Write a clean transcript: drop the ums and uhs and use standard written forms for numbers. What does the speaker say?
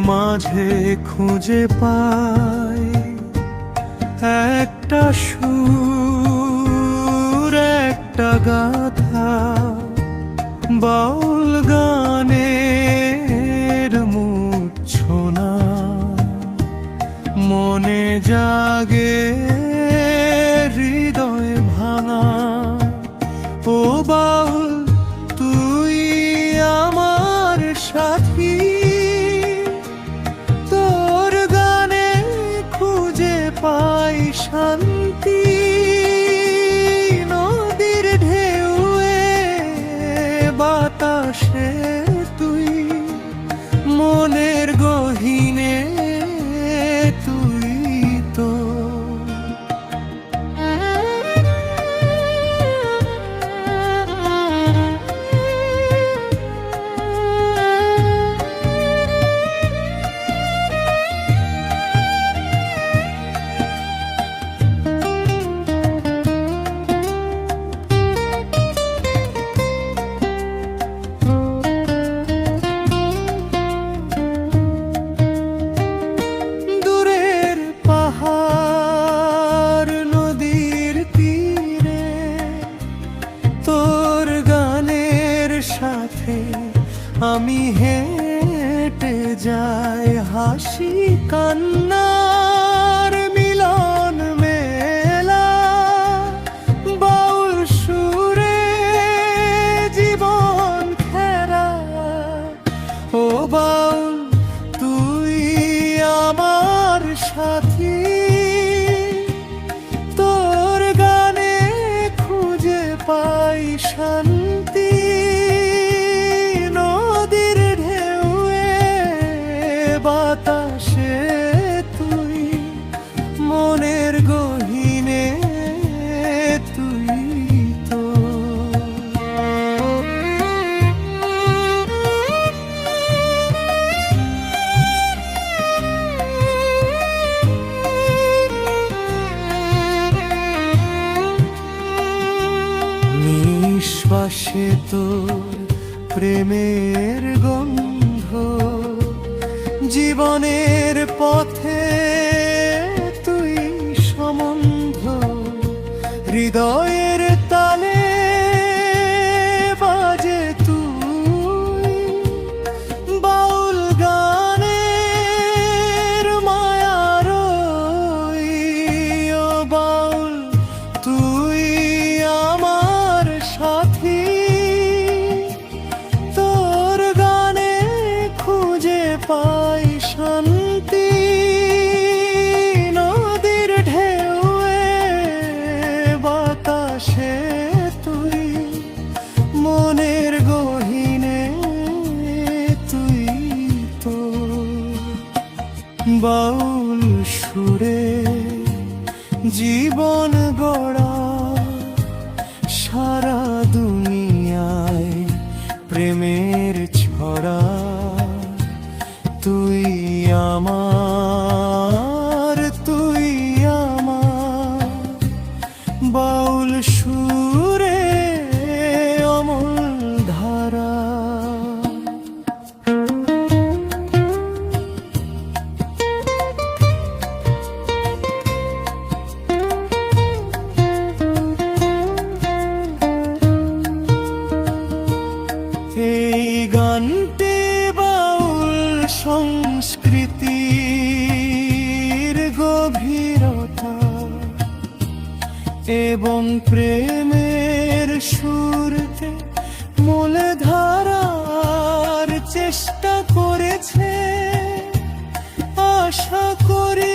মাঝে খুঁজে পাই একটা সুর, একটা গাথা, বাউল গানের মূর্ছনা মনে জাগে, হৃদয় ভাঙা। ও বাউল তুই আমার সাথী, তোর গানে খুঁজে পাই শান্তি। নদীর ঢেউয়ে বাতাসে তুই, মনের গহীনে তুই তো। আমি হেঁটে যাই, হাসি কান্নার মিলন মেলা, বাউল সুরে জীবন খেরা। ও বাউল তুই আমার সাথী, তোর গানে খুঁজে পাই শান্তি। বাতাসে তুই, মনের গহীনে তুই তো। নিঃশ্বাসে তোর প্রেমের গন্ধ, জীবনের পথে তুই সম্বন্ধ। হৃদয়ের তালে বাজে তুই, বাউল গানের মায়ার। ও বাউল তুই আমার সাথী, তোর গানে খুঁজে পাই শান্তি। নদীর ঢেউয়ে বাতাসে তুই, মনের গহীনে তুই তো। বাউল সুরে জীবন গড়া, সারা দুনিয়ায় প্রেমের ছড়া। তুই আমার, তুই আমার, বাউল সুরে অমল ধারা। এই গানটি বাউল সংস্কৃতির গভীরতা এবং প্রেমের সুরতে মূলে ধারার চেষ্টা করেছে। আশা করি